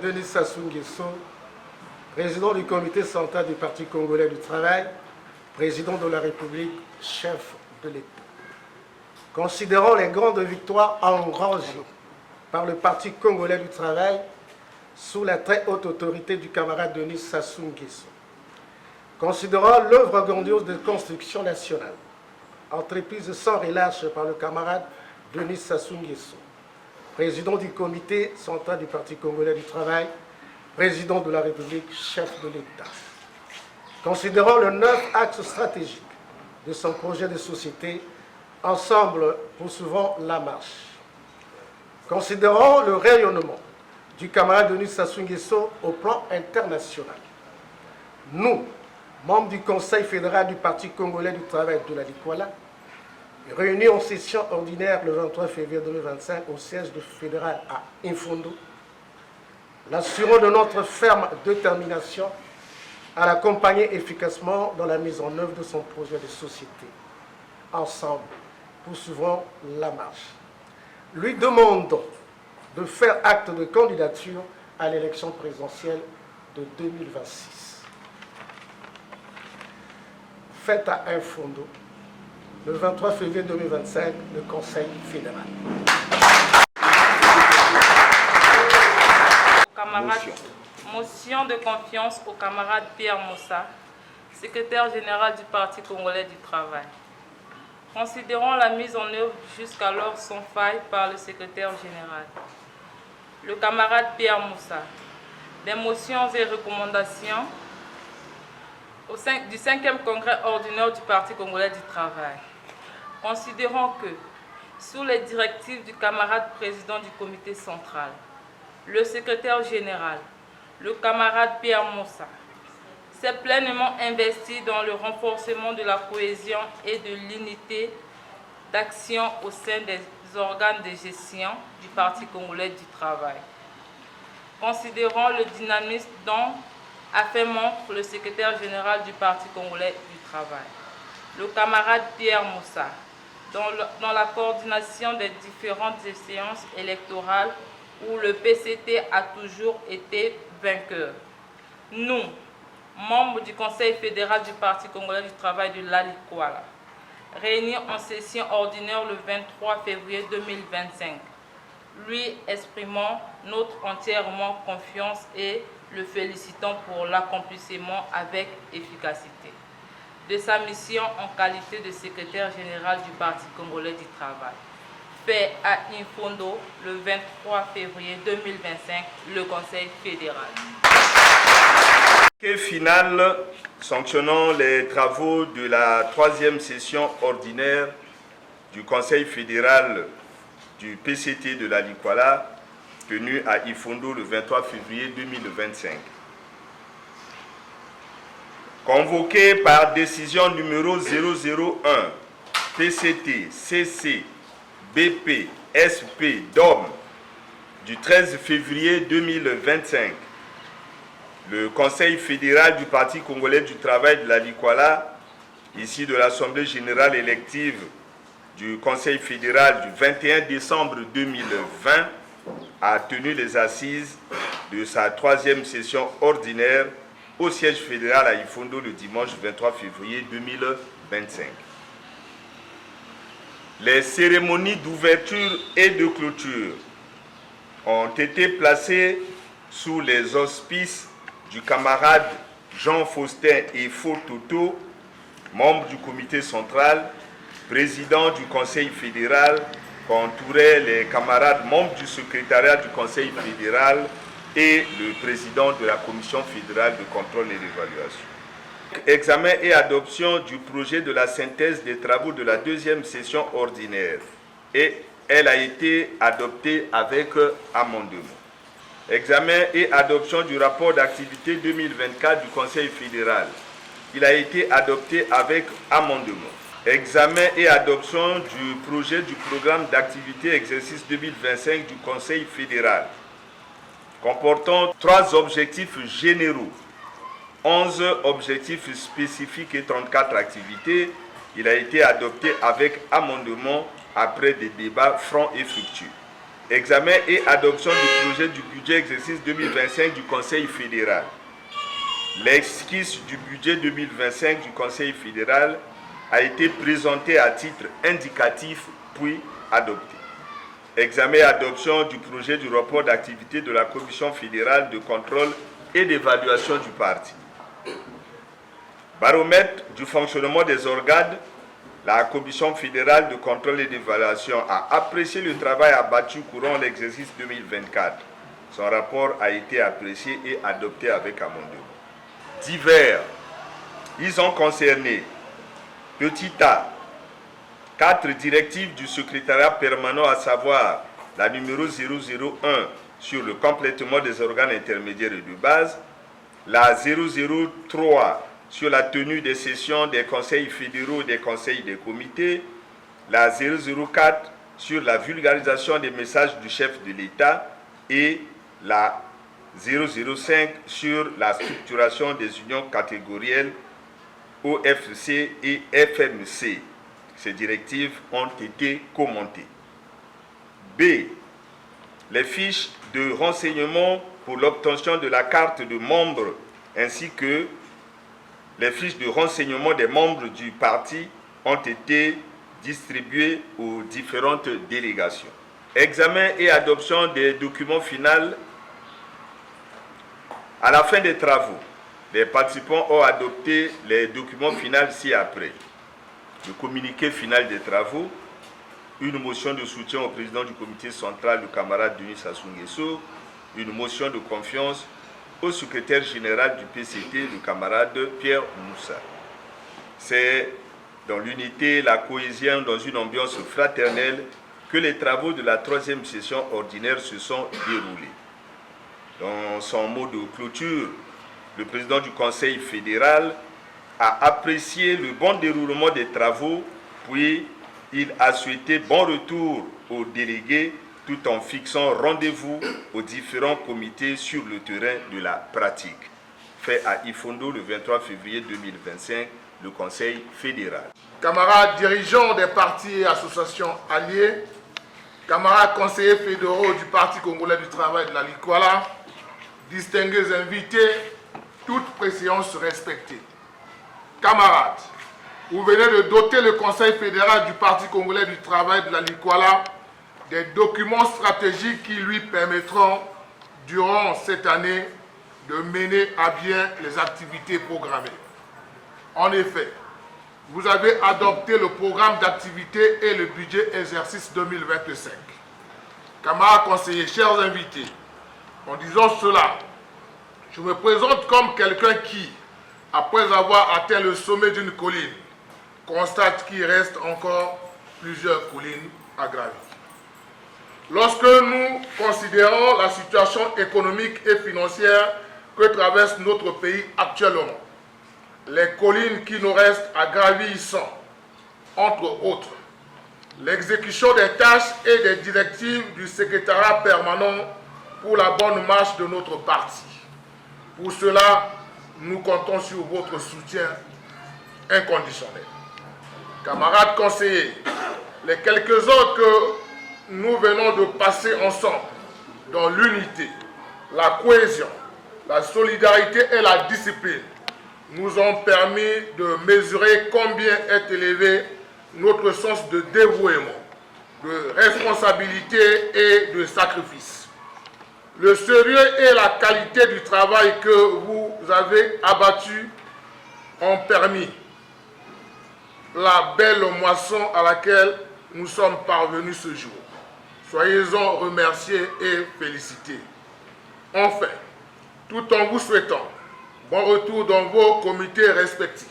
Denis Sassou Nguesso, président du comité central du Parti congolais du travail, président de la République, chef de l'État. Considérant les grandes victoires engrangées par le Parti congolais du travail sous la très haute autorité du camarade Denis Sassou Nguesso, considérant l'œuvre grandiose de construction nationale, entreprise sans relâche par le camarade Denis Sassou Nguesso, président du comité central du Parti congolais du travail, président de la République, chef de l'État. Considérant le 9 axes stratégiques de son projet de société, ensemble poursuivant la marche. Considérant le rayonnement du camarade Denis Sassou Nguesso au plan international, nous, membres du Conseil fédéral du Parti congolais du travail de la Likwala, réunis en session ordinaire le 23 février 2025 au siège fédéral à Infondo, l'assurons de notre ferme détermination à l'accompagner efficacement dans la mise en œuvre de son projet de société. Ensemble, poursuivons la marche. Lui demandons de faire acte de candidature à l'élection présidentielle de 2026. Faite à Infondo, le 23 février 2025, le Conseil fédéral. Motion de confiance au camarade Pierre Moussa, secrétaire général du Parti congolais du travail. Considérant la mise en œuvre jusqu'alors sans faille par le secrétaire général, le camarade Pierre Moussa, des motions et recommandations du 5e congrès ordinaire du Parti congolais du travail. Considérant que, sous les directives du camarade président du comité central, le secrétaire général, le camarade Pierre Moussa, s'est pleinement investi dans le renforcement de la cohésion et de l'unité d'action au sein des organes de gestion du Parti congolais du travail. Considérant le dynamisme dont a fait montre le secrétaire général du Parti congolais du travail, le camarade Pierre Moussa, dans la coordination des différentes séances électorales où le PCT a toujours été vainqueur. Nous, membres du Conseil fédéral du Parti congolais du travail de la Likwala, réunis en session ordinaire le 23 février 2025, lui exprimons notre entièrement confiance et le félicitons pour l'accomplissement avec efficacité de sa mission en qualité de secrétaire général du Parti congolais du travail. Fait à Infondo le 23 février 2025, le Conseil fédéral. Et final, sanctionnant les travaux de la 3e session ordinaire du Conseil fédéral du PCT de la Likwala, tenue à Infondo le 23 février 2025. Convoqué par décision numéro 001, PCT, CC, BP, SP, DOM, du 13 février 2025, le Conseil fédéral du Parti congolais du travail de la Likwala, ici de l'Assemblée générale élective du Conseil fédéral du 21 décembre 2020, a tenu les assises de sa 3e session ordinaire au siège fédéral à Infondo le dimanche 23 février 2025. Les cérémonies d'ouverture et de clôture ont été placées sous les auspices du camarade Jean-Faustin Efo Toto, membre du comité central, président du Conseil fédéral, qu'entouraient les camarades membres du secrétariat du Conseil fédéral et le président de la Commission fédérale de contrôle et d'évaluation. Examen et adoption du projet de la synthèse des travaux de la deuxième session ordinaire. Et elle a été adoptée avec amendement. Examen et adoption du rapport d'activité 2024 du Conseil fédéral. Il a été adopté avec amendement. Examen et adoption du projet du programme d'activité exercice 2025 du Conseil fédéral, comportant 3 objectifs généraux, 11 objectifs spécifiques et 34 activités. Il a été adopté avec amendement après des débats francs et fructueux. Examen et adoption du projet du budget exercice 2025 du Conseil fédéral. L'esquisse du budget 2025 du Conseil fédéral a été présenté à titre indicatif puis adopté. Examen et adoption du projet du rapport d'activité de la Commission fédérale de contrôle et d'évaluation du parti. Baromètre du fonctionnement des organes. La Commission fédérale de contrôle et d'évaluation a apprécié le travail abattu courant l'exercice 2024. Son rapport a été apprécié et adopté avec amendement. Divers. Ils ont concerné petit a, 4 directives du secrétariat permanent, à savoir la numéro 001 sur le complètement des organes intermédiaires et de base, la 003 sur la tenue des sessions des conseils fédéraux et des conseils des comités, la 004 sur la vulgarisation des messages du chef de l'État et la 005 sur la structuration des unions catégorielles OFC et FMC. Ces directives ont été commentées. B. Les fiches de renseignement pour l'obtention de la carte de membre ainsi que les fiches de renseignement des membres du parti ont été distribuées aux différentes délégations. Examen et adoption des documents finaux. À la fin des travaux, les participants ont adopté les documents finaux ci-après. Le communiqué final des travaux, une motion de soutien au président du comité central, le camarade Denis Sassou Nguesso, une motion de confiance au secrétaire général du PCT, le camarade Pierre Moussa. C'est dans l'unité, la cohésion, dans une ambiance fraternelle que les travaux de la 3e session ordinaire se sont déroulés. Dans son mot de clôture, le président du Conseil fédéral a apprécié le bon déroulement des travaux, puis il a souhaité bon retour aux délégués tout en fixant rendez-vous aux différents comités sur le terrain de la pratique. Fait à Ifondo le 23 février 2025, le Conseil fédéral. Camarades dirigeants des partis et associations alliés, camarades conseillers fédéraux du Parti congolais du travail de la Likwala, distingués invités, toute préséance respectée. Camarades, vous venez de doter le Conseil fédéral du Parti congolais du travail de la Likwala des documents stratégiques qui lui permettront, durant cette année, de mener à bien les activités programmées. En effet, vous avez adopté le programme d'activité et le budget exercice 2025. Camarades conseillers, chers invités, en disant cela, je me présente comme quelqu'un qui, après avoir atteint le sommet d'une colline, constate qu'il reste encore plusieurs collines à gravir. Lorsque nous considérons la situation économique et financière que traverse notre pays actuellement, les collines qui nous restent à gravir sont, entre autres, l'exécution des tâches et des directives du secrétariat permanent pour la bonne marche de notre parti. Pour cela, nous comptons sur votre soutien inconditionnel. Camarades conseillers, les quelques heures que nous venons de passer ensemble dans l'unité, la cohésion, la solidarité et la discipline nous ont permis de mesurer combien est élevée notre sens de dévouement, de responsabilité et de sacrifice. Le sérieux et la qualité du travail que vous avez abattu ont permis la belle moisson à laquelle nous sommes parvenus ce jour. Soyez-en remerciés et félicités. Enfin, tout en vous souhaitant bon retour dans vos comités respectifs,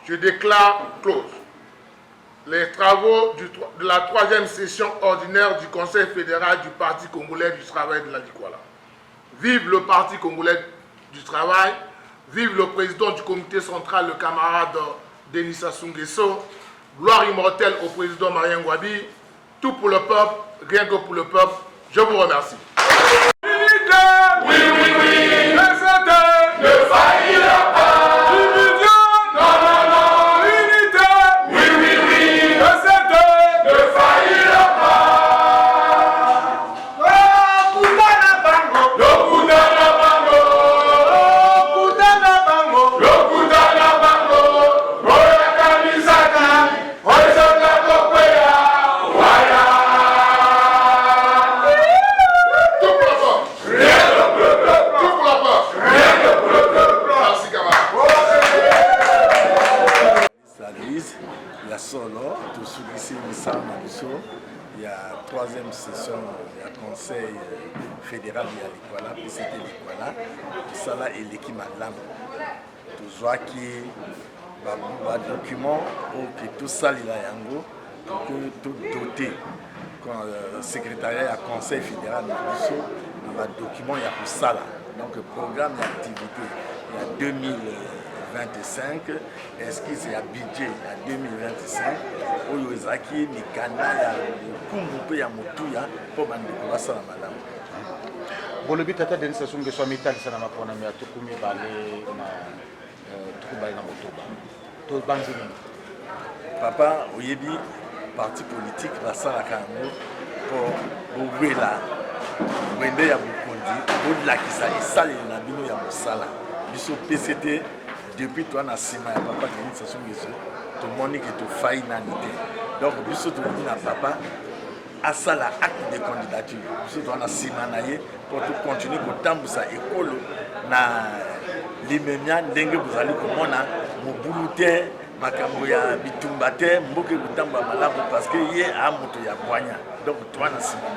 je déclare close les travaux de la 3e session ordinaire du Conseil fédéral du Parti congolais du travail de la Likwala. Vive le Parti congolais du travail, vive le président du comité central, le camarade Denis Sassou Nguesso, gloire immortelle au président Marien Ngouabi, tout pour le peuple, rien que pour le peuple. Je vous remercie. Il y a 3e session du Conseil fédéral de la Likwala, PCT Likwala, ça là et l'équipe madame. Tout ça qui va document ou que tout ça il a yango pour que tout doté quand secrétariat du Conseil fédéral de va document il y a pour ça là. Donc programme d'activité il y a 2025, esquisse il y a budget il y a 2025. Oyo ezaki mikanda ya kumbu pe ya motuya po bandeko basala malamu. Bolobi tata Denis Sassou Nguesso mitali sana mapona me atukumi bale na tukubali na motoba. To banzini. Papa oyebi parti politique basala kango po bobela wende ya bukondi bodlakisa esali na bino ya mosala. Biso PCT depuis toi na sima ya papa Denis Sassou Nguesso to moni que to failli nanité. Donc biso to dit na papa à ça la acte de candidature. Biso to na sima na ye pour tout continuer ko tambusa ekolo na limemia ndenge bozali komona mobulu te makambo ya bitumba te mboke kutamba malamu parce que ye a moto ya bwanya. Donc toi na sima